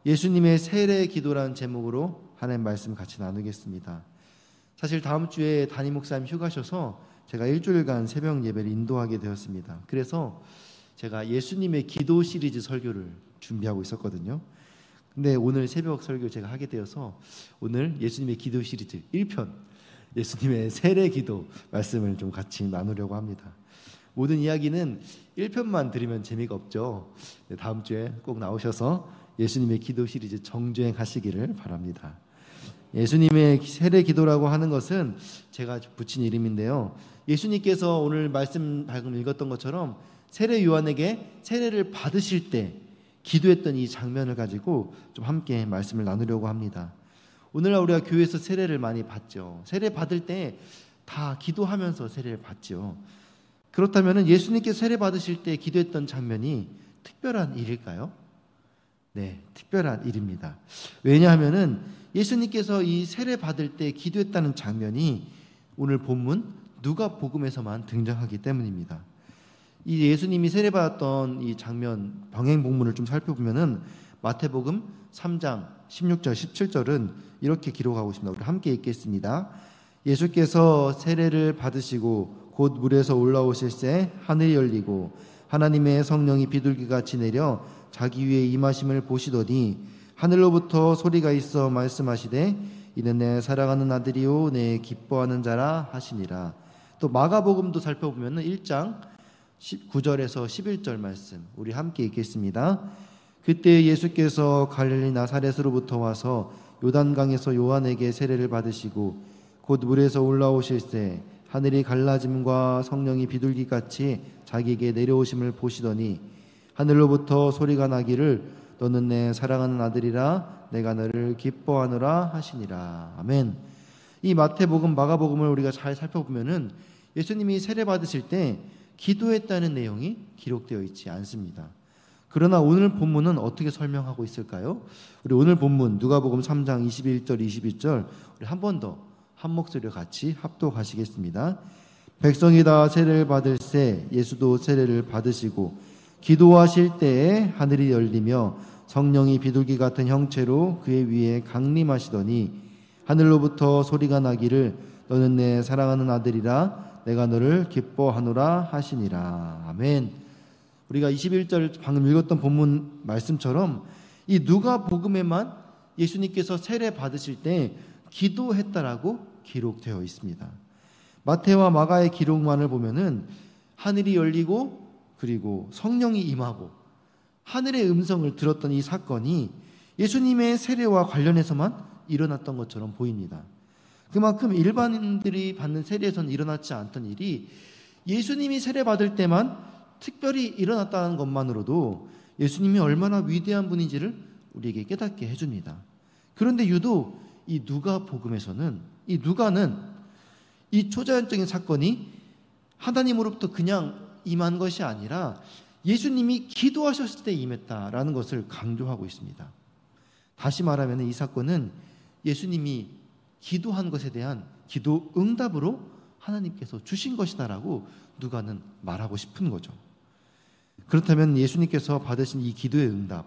예수님의 세례 기도라는 제목으로 하나님 말씀 같이 나누겠습니다. 사실 다음 주에 담임 목사님 휴가셔서 제가 일주일간 새벽 예배를 인도하게 되었습니다. 그래서 제가 예수님의 기도 시리즈 설교를 준비하고 있었거든요. 근데 오늘 새벽 설교 제가 하게 되어서 오늘 예수님의 기도 시리즈 1편 예수님의 세례 기도 말씀을 좀 같이 나누려고 합니다. 모든 이야기는 1편만 들으면 재미가 없죠. 다음 주에 꼭 나오셔서 예수님의 기도 시리즈 정주행하시기를 바랍니다. 예수님의 세례 기도라고 하는 것은 제가 붙인 이름인데요. 예수님께서 오늘 말씀 방금 읽었던 것처럼 세례 요한에게 세례를 받으실 때 기도했던 이 장면을 가지고 좀 함께 말씀을 나누려고 합니다. 오늘날 우리가 교회에서 세례를 많이 받죠. 세례 받을 때 다 기도하면서 세례를 받죠. 그렇다면 예수님께서 세례 받으실 때 기도했던 장면이 특별한 일일까요? 네, 특별한 일입니다. 왜냐하면 예수님께서 이 세례 받을 때 기도했다는 장면이 오늘 본문 누가복음에서만 등장하기 때문입니다. 이 예수님이 세례 받았던 이 장면 병행 본문을 좀 살펴보면은 마태복음 3장 16절 17절은 이렇게 기록하고 있습니다. 우리 함께 읽겠습니다. 예수께서 세례를 받으시고 곧 물에서 올라오실새 하늘이 열리고 하나님의 성령이 비둘기같이 내려 자기 위에 임하심을 보시더니 하늘로부터 소리가 있어 말씀하시되 이는 내 사랑하는 아들이요 내 기뻐하는 자라 하시니라. 또 마가복음도 살펴보면 1장 9절에서 11절 말씀 우리 함께 읽겠습니다. 그때 예수께서 갈릴리 나사렛으로부터 와서 요단강에서 요한에게 세례를 받으시고 곧 물에서 올라오실새 하늘이 갈라짐과 성령이 비둘기같이 자기에게 내려오심을 보시더니 하늘로부터 소리가 나기를 너는 내 사랑하는 아들이라 내가 너를 기뻐하노라 하시니라. 아멘. 이 마태복음, 마가복음을 우리가 잘 살펴보면은 예수님이 세례 받으실 때 기도했다는 내용이 기록되어 있지 않습니다. 그러나 오늘 본문은 어떻게 설명하고 있을까요? 우리 오늘 본문 누가복음 3장 21절 22절 우리 한 번 더 한 목소리로 같이 합독하시겠습니다. 백성이 다 세례를 받을새 예수도 세례를 받으시고 기도하실 때에 하늘이 열리며 성령이 비둘기 같은 형체로 그의 위에 강림하시더니 하늘로부터 소리가 나기를 너는 내 사랑하는 아들이라 내가 너를 기뻐하노라 하시니라. 아멘. 우리가 21절 방금 읽었던 본문 말씀처럼 이 누가복음에만 예수님께서 세례 받으실 때 기도했다라고 기록되어 있습니다. 마태와 마가의 기록만을 보면은 하늘이 열리고 그리고 성령이 임하고 하늘의 음성을 들었던 이 사건이 예수님의 세례와 관련해서만 일어났던 것처럼 보입니다. 그만큼 일반인들이 받는 세례에서는 일어났지 않던 일이 예수님이 세례 받을 때만 특별히 일어났다는 것만으로도 예수님이 얼마나 위대한 분인지를 우리에게 깨닫게 해줍니다. 그런데 유독 이 누가복음에서는 이 누가는 이 초자연적인 사건이 하나님으로부터 그냥 임한 것이 아니라 예수님이 기도하셨을 때 임했다라는 것을 강조하고 있습니다. 다시 말하면 이 사건은 예수님이 기도한 것에 대한 기도 응답으로 하나님께서 주신 것이다라고 누가는 말하고 싶은 거죠. 그렇다면 예수님께서 받으신 이 기도의 응답,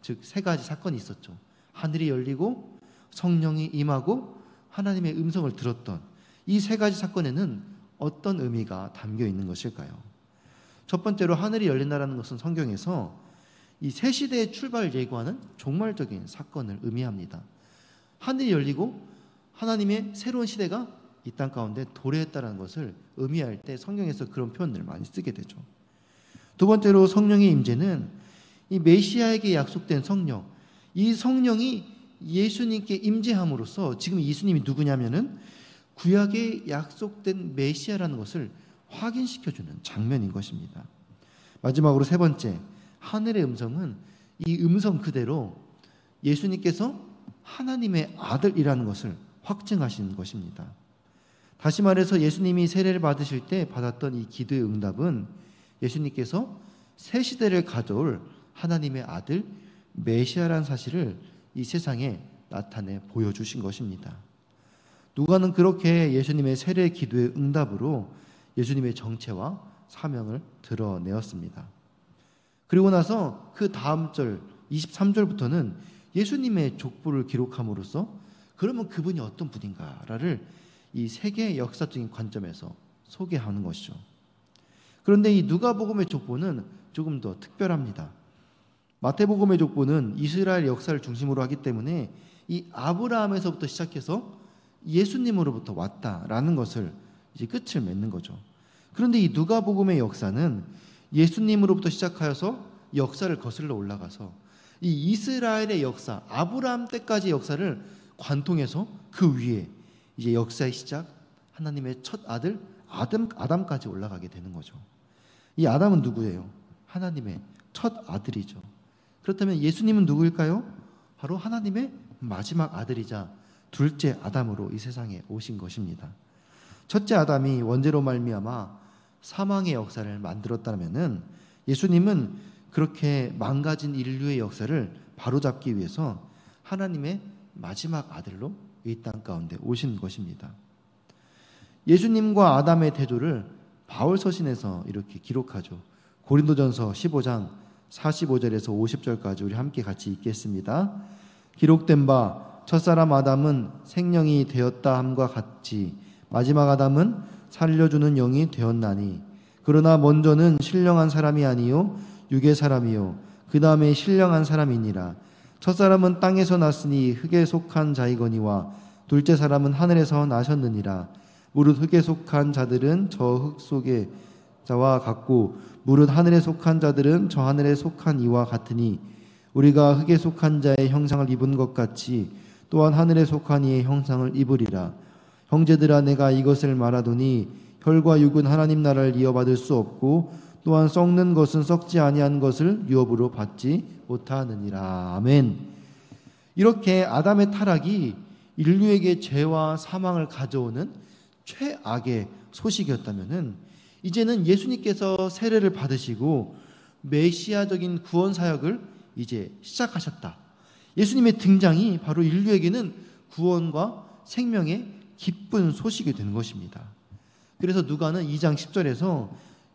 즉 세 가지 사건이 있었죠. 하늘이 열리고 성령이 임하고 하나님의 음성을 들었던 이 세 가지 사건에는 어떤 의미가 담겨 있는 것일까요? 첫 번째로 하늘이 열린다라는 것은 성경에서 이 새 시대의 출발을 예고하는 종말적인 사건을 의미합니다. 하늘이 열리고 하나님의 새로운 시대가 이 땅 가운데 도래했다는 것을 의미할 때 성경에서 그런 표현을 많이 쓰게 되죠. 두 번째로 성령의 임재는 이 메시아에게 약속된 성령, 이 성령이 예수님께 임재함으로써 지금 예수님이 누구냐면은 구약에 약속된 메시아라는 것을 확인시켜주는 장면인 것입니다. 마지막으로 세 번째, 하늘의 음성은 이 음성 그대로 예수님께서 하나님의 아들이라는 것을 확증하시는 것입니다. 다시 말해서 예수님이 세례를 받으실 때 받았던 이 기도의 응답은 예수님께서 새 시대를 가져올 하나님의 아들 메시아라는 사실을 이 세상에 나타내 보여주신 것입니다. 누가는 그렇게 예수님의 세례 기도의 응답으로 예수님의 정체와 사명을 드러내었습니다. 그리고 나서 그 다음 절 23절부터는 예수님의 족보를 기록함으로써 그러면 그분이 어떤 분인가를 이 세계 역사적인 관점에서 소개하는 것이죠. 그런데 이 누가복음의 족보는 조금 더 특별합니다. 마태복음의 족보는 이스라엘 역사를 중심으로 하기 때문에 이 아브라함에서부터 시작해서 예수님으로부터 왔다라는 것을 이제 끝을 맺는 거죠. 그런데 이 누가복음의 역사는 예수님으로부터 시작하여서 역사를 거슬러 올라가서 이 이스라엘의 역사, 아브라함 때까지의 역사를 관통해서 그 위에 이제 역사의 시작, 하나님의 첫 아들 아담까지 올라가게 되는 거죠. 이 아담은 누구예요? 하나님의 첫 아들이죠. 그렇다면 예수님은 누구일까요? 바로 하나님의 마지막 아들이자 둘째 아담으로 이 세상에 오신 것입니다. 첫째 아담이 원죄로 말미암아 사망의 역사를 만들었다면은 예수님은 그렇게 망가진 인류의 역사를 바로잡기 위해서 하나님의 마지막 아들로 이 땅 가운데 오신 것입니다. 예수님과 아담의 대조를 바울 서신에서 이렇게 기록하죠. 고린도전서 15장 45절에서 50절까지 우리 함께 같이 읽겠습니다. 기록된 바 첫사람 아담은 생령이 되었다 함과 같이 마지막 아담은 살려주는 영이 되었나니 그러나 먼저는 신령한 사람이 아니요 육의 사람이요 그 다음에 신령한 사람이니라. 첫사람은 땅에서 났으니 흙에 속한 자이거니와 둘째 사람은 하늘에서 나셨느니라. 무릇 흙에 속한 자들은 저 흙 속의 자와 같고 무릇 하늘에 속한 자들은 저 하늘에 속한 이와 같으니 우리가 흙에 속한 자의 형상을 입은 것 같이 또한 하늘에 속한 이의 형상을 입으리라. 형제들아 내가 이것을 말하노니 혈과 육은 하나님 나라를 이어받을 수 없고 또한 썩는 것은 썩지 아니한 것을 유업으로 받지 못하느니라. 아멘. 이렇게 아담의 타락이 인류에게 죄와 사망을 가져오는 최악의 소식이었다면은 이제는 예수님께서 세례를 받으시고 메시아적인 구원 사역을 이제 시작하셨다. 예수님의 등장이 바로 인류에게는 구원과 생명의 기쁜 소식이 된 것입니다. 그래서 누가는 2장 10절에서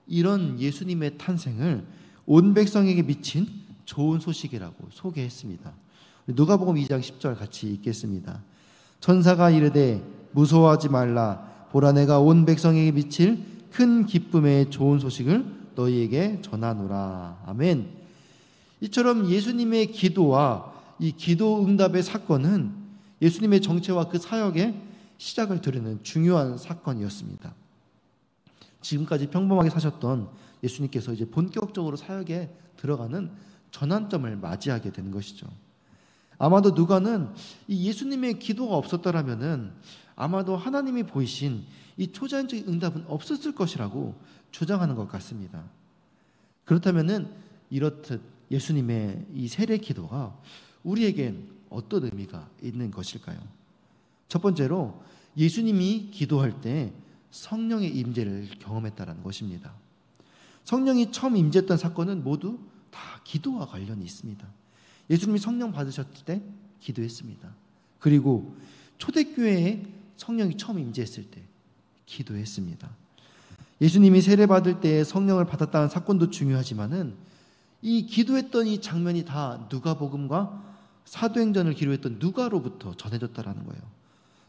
이런 예수님의 탄생을 온 백성에게 미친 좋은 소식이라고 소개했습니다. 누가복음 2장 10절 같이 읽겠습니다. 천사가 이르되 무서워하지 말라. 보라 내가 온 백성에게 미칠 큰 기쁨의 좋은 소식을 너희에게 전하노라. 아멘. 이처럼 예수님의 기도와 이 기도 응답의 사건은 예수님의 정체와 그 사역의 시작을 드리는 중요한 사건이었습니다. 지금까지 평범하게 사셨던 예수님께서 이제 본격적으로 사역에 들어가는 전환점을 맞이하게 되는 것이죠. 아마도 누가는 이 예수님의 기도가 없었더라면은 아마도 하나님이 보이신 이 초자연적인 응답은 없었을 것이라고 주장하는 것 같습니다. 그렇다면은 이렇듯 예수님의 이 세례 기도가 우리에겐 어떤 의미가 있는 것일까요? 첫 번째로 예수님이 기도할 때 성령의 임재를 경험했다는 것입니다. 성령이 처음 임재했던 사건은 모두 다 기도와 관련이 있습니다. 예수님이 성령 받으셨을 때 기도했습니다. 그리고 초대교회에 성령이 처음 임재했을 때 기도했습니다. 예수님이 세례받을 때 성령을 받았다는 사건도 중요하지만은 이 기도했던 이 장면이 다 누가복음과 사도행전을 기록했던 누가로부터 전해졌다라는 거예요.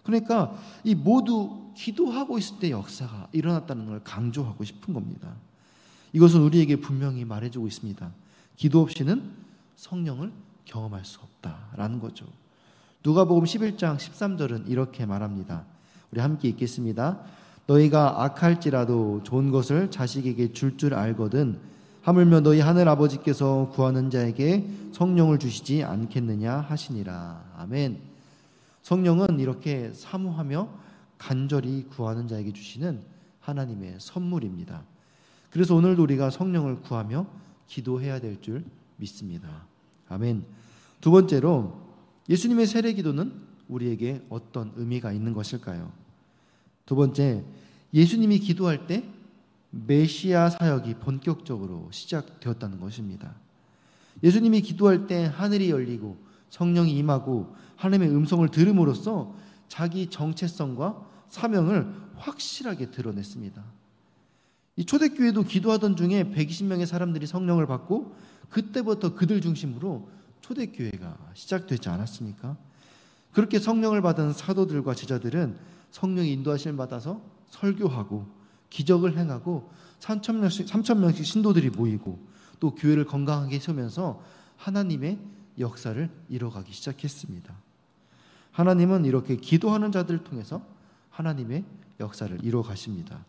그러니까 이 모두 기도하고 있을 때 역사가 일어났다는 걸 강조하고 싶은 겁니다. 이것은 우리에게 분명히 말해주고 있습니다. 기도 없이는 성령을 경험할 수 없다라는 거죠. 누가복음 11장 13절은 이렇게 말합니다. 우리 함께 읽겠습니다. 너희가 악할지라도 좋은 것을 자식에게 줄 알거든 하물며 너희 하늘 아버지께서 구하는 자에게 성령을 주시지 않겠느냐 하시니라. 아멘. 성령은 이렇게 사모하며 간절히 구하는 자에게 주시는 하나님의 선물입니다. 그래서 오늘도 우리가 성령을 구하며 기도해야 될 줄 믿습니다. 아멘. 두 번째로 예수님의 세례 기도는 우리에게 어떤 의미가 있는 것일까요? 두 번째, 예수님이 기도할 때 메시아 사역이 본격적으로 시작되었다는 것입니다. 예수님이 기도할 때 하늘이 열리고 성령이 임하고 하나님의 음성을 들음으로써 자기 정체성과 사명을 확실하게 드러냈습니다. 이 초대교회도 기도하던 중에 120명의 사람들이 성령을 받고 그때부터 그들 중심으로 초대교회가 시작되지 않았습니까? 그렇게 성령을 받은 사도들과 제자들은 성령의 인도하심을 받아서 설교하고 기적을 행하고 3,000명씩 신도들이 모이고 또 교회를 건강하게 세우면서 하나님의 역사를 이뤄가기 시작했습니다. 하나님은 이렇게 기도하는 자들을 통해서 하나님의 역사를 이뤄가십니다.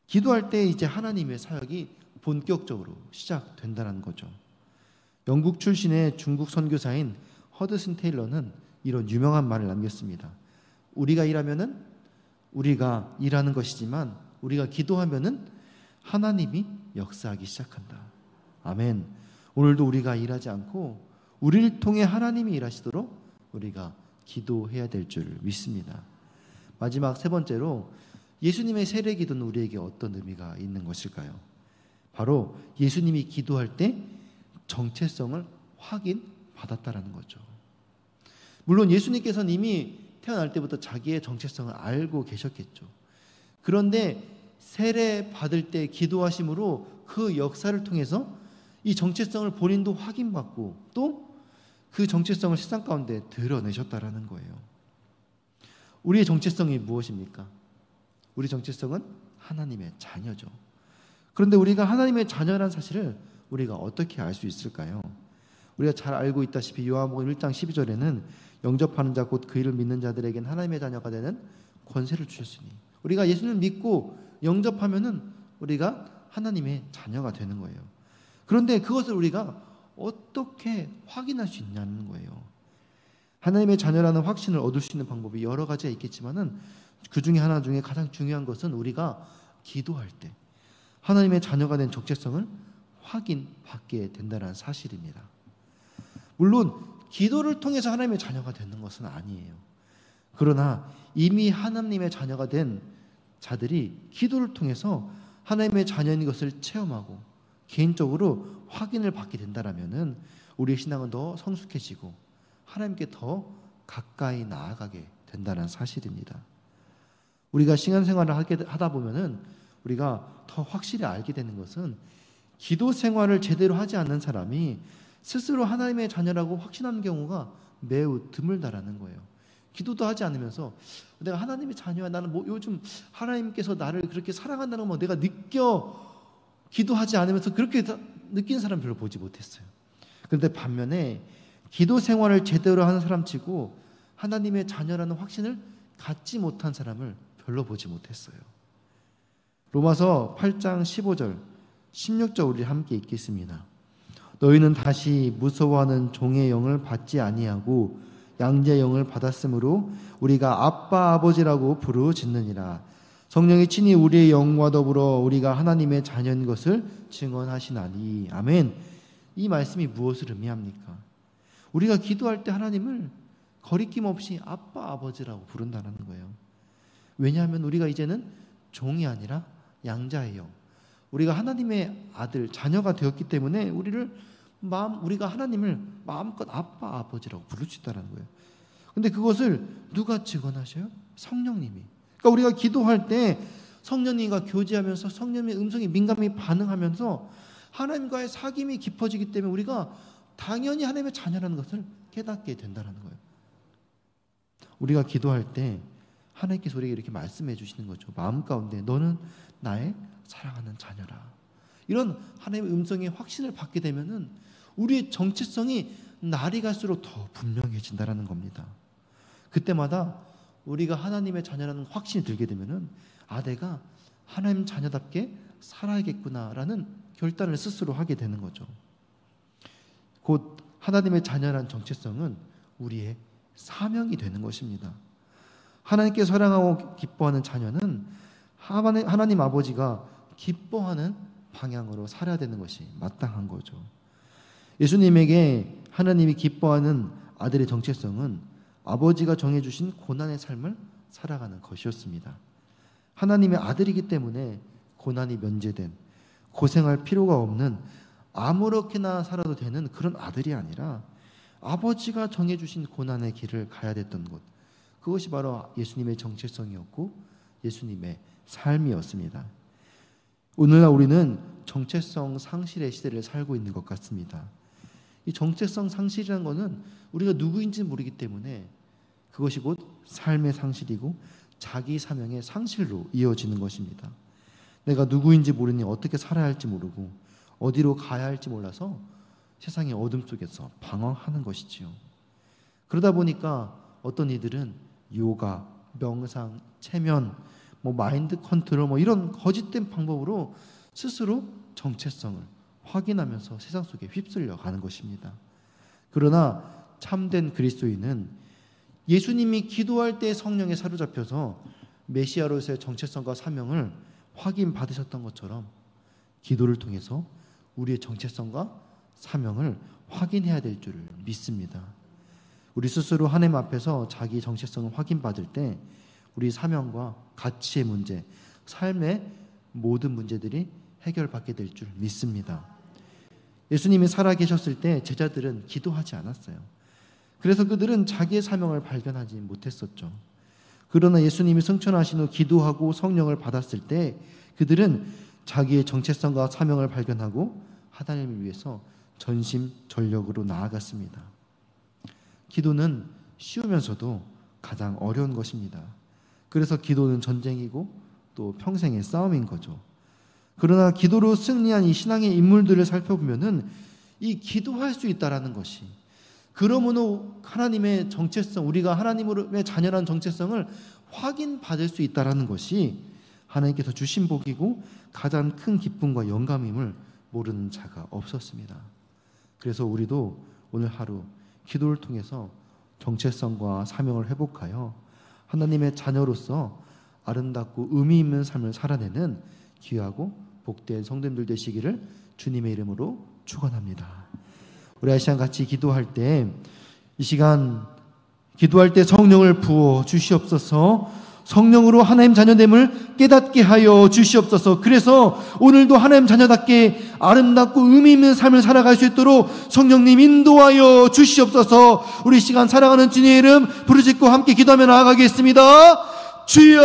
기도할 때 이제 하나님의 사역이 본격적으로 시작된다는 거죠. 영국 출신의 중국 선교사인 허드슨 테일러는 이런 유명한 말을 남겼습니다. 우리가 일하면은 우리가 일하는 것이지만 우리가 기도하면은 하나님이 역사하기 시작한다. 아멘. 오늘도 우리가 일하지 않고 우리를 통해 하나님이 일하시도록 우리가 기도해야 될 줄 믿습니다. 마지막 세 번째로 예수님의 세례 기도는 우리에게 어떤 의미가 있는 것일까요? 바로 예수님이 기도할 때 정체성을 확인받았다라는 거죠. 물론 예수님께서는 이미 태어날 때부터 자기의 정체성을 알고 계셨겠죠. 그런데 세례 받을 때 기도하심으로 그 역사를 통해서 이 정체성을 본인도 확인받고 또 그 정체성을 세상 가운데 드러내셨다라는 거예요. 우리의 정체성이 무엇입니까? 우리 정체성은 하나님의 자녀죠. 그런데 우리가 하나님의 자녀라는 사실을 우리가 어떻게 알 수 있을까요? 우리가 잘 알고 있다시피 요한복음 1장 12절에는 영접하는 자 곧 그 이를 믿는 자들에게는 하나님의 자녀가 되는 권세를 주셨으니 우리가 예수님을 믿고 영접하면은 우리가 하나님의 자녀가 되는 거예요. 그런데 그것을 우리가 어떻게 확인할 수 있냐는 거예요. 하나님의 자녀라는 확신을 얻을 수 있는 방법이 여러 가지가 있겠지만은 그 중에 하나 중에 가장 중요한 것은 우리가 기도할 때 하나님의 자녀가 된 정체성을 확인받게 된다는 사실입니다. 물론 기도를 통해서 하나님의 자녀가 되는 것은 아니에요. 그러나 이미 하나님의 자녀가 된 자들이 기도를 통해서 하나님의 자녀인 것을 체험하고 개인적으로 확인을 받게 된다라면은 우리의 신앙은 더 성숙해지고 하나님께 더 가까이 나아가게 된다는 사실입니다. 우리가 신앙생활을 하다 보면은 우리가 더 확실히 알게 되는 것은 기도 생활을 제대로 하지 않는 사람이 스스로 하나님의 자녀라고 확신하는 경우가 매우 드물다라는 거예요. 기도도 하지 않으면서 내가 하나님의 자녀야, 나는 뭐 요즘 하나님께서 나를 그렇게 사랑한다는 거 내가 느껴 기도하지 않으면서 그렇게 느끼는 사람 별로 보지 못했어요. 그런데 반면에 기도 생활을 제대로 하는 사람치고 하나님의 자녀라는 확신을 갖지 못한 사람을 별로 보지 못했어요. 로마서 8장 15절 16절 우리 함께 읽겠습니다. 너희는 다시 무서워하는 종의 영을 받지 아니하고 양자의 영을 받았으므로 우리가 아빠 아버지라고 부르짖느니라. 성령이 친히 우리의 영과 더불어 우리가 하나님의 자녀인 것을 증언하시나니. 아멘. 이 말씀이 무엇을 의미합니까? 우리가 기도할 때 하나님을 거리낌 없이 아빠 아버지라고 부른다는 거예요. 왜냐하면 우리가 이제는 종이 아니라 양자의 영, 우리가 하나님의 아들 자녀가 되었기 때문에 우리가 하나님을 마음껏 아빠 아버지라고 부를 수 있다는 거예요. 근데 그것을 누가 증언하셔요? 성령님이. 그러니까 우리가 기도할 때 성령님과 교제하면서 성령님의 음성에 민감히 반응하면서 하나님과의 사귐이 깊어지기 때문에 우리가 당연히 하나님의 자녀라는 것을 깨닫게 된다는 거예요. 우리가 기도할 때 하나님께서 우리에게 이렇게 말씀해 주시는 거죠. 마음 가운데 너는 나의 사랑하는 자녀라. 이런 하나님의 음성의 확신을 받게 되면은 우리의 정체성이 날이 갈수록 더 분명해진다라는 겁니다. 그때마다 우리가 하나님의 자녀라는 확신이 들게 되면은 내가 하나님 자녀답게 살아야겠구나라는 결단을 스스로 하게 되는 거죠. 곧 하나님의 자녀라는 정체성은 우리의 사명이 되는 것입니다. 하나님께 사랑하고 기뻐하는 자녀는 하나님 아버지가 기뻐하는 방향으로 살아야 되는 것이 마땅한 거죠. 예수님에게 하나님이 기뻐하는 아들의 정체성은 아버지가 정해주신 고난의 삶을 살아가는 것이었습니다. 하나님의 아들이기 때문에 고난이 면제된, 고생할 필요가 없는, 아무렇게나 살아도 되는 그런 아들이 아니라 아버지가 정해주신 고난의 길을 가야 됐던 것, 그것이 바로 예수님의 정체성이었고 예수님의 삶이었습니다. 오늘날 우리는 정체성 상실의 시대를 살고 있는 것 같습니다. 이 정체성 상실이라는 것은 우리가 누구인지 모르기 때문에 그것이 곧 삶의 상실이고 자기 사명의 상실로 이어지는 것입니다. 내가 누구인지 모르니 어떻게 살아야 할지 모르고 어디로 가야 할지 몰라서 세상의 어둠 속에서 방황하는 것이지요. 그러다 보니까 어떤 이들은 요가, 명상, 체면, 마인드 컨트롤 이런 거짓된 방법으로 스스로 정체성을 확인하면서 세상 속에 휩쓸려 가는 것입니다. 그러나 참된 그리스도인은 예수님이 기도할 때 성령에 사로잡혀서 메시아로서의 정체성과 사명을 확인받으셨던 것처럼 기도를 통해서 우리의 정체성과 사명을 확인해야 될 줄을 믿습니다. 우리 스스로 하나님 앞에서 자기 정체성을 확인받을 때 우리 사명과 가치의 문제, 삶의 모든 문제들이 해결받게 될 줄 믿습니다. 예수님이 살아계셨을 때 제자들은 기도하지 않았어요. 그래서 그들은 자기의 사명을 발견하지 못했었죠. 그러나 예수님이 승천하신 후 기도하고 성령을 받았을 때 그들은 자기의 정체성과 사명을 발견하고 하나님을 위해서 전심전력으로 나아갔습니다. 기도는 쉬우면서도 가장 어려운 것입니다. 그래서 기도는 전쟁이고 또 평생의 싸움인 거죠. 그러나 기도로 승리한 이 신앙의 인물들을 살펴보면은 이 기도할 수 있다라는 것이, 그러므로 하나님의 정체성, 우리가 하나님의 자녀라는 정체성을 확인받을 수 있다라는 것이 하나님께서 주신 복이고 가장 큰 기쁨과 영감임을 모르는 자가 없었습니다. 그래서 우리도 오늘 하루 기도를 통해서 정체성과 사명을 회복하여 하나님의 자녀로서 아름답고 의미 있는 삶을 살아내는 귀하고 복된 성도님들 되시기를 주님의 이름으로 축원합니다. 우리 이 시간 같이 기도할 때, 이 시간 기도할 때 성령을 부어 주시옵소서. 성령으로 하나님 자녀됨을 깨닫게 하여 주시옵소서. 그래서 오늘도 하나님 자녀답게 아름답고 의미 있는 삶을 살아갈 수 있도록 성령님 인도하여 주시옵소서. 우리 시간 사랑하는 주님의 이름 부르짖고 함께 기도하며 나아가겠습니다. 주여!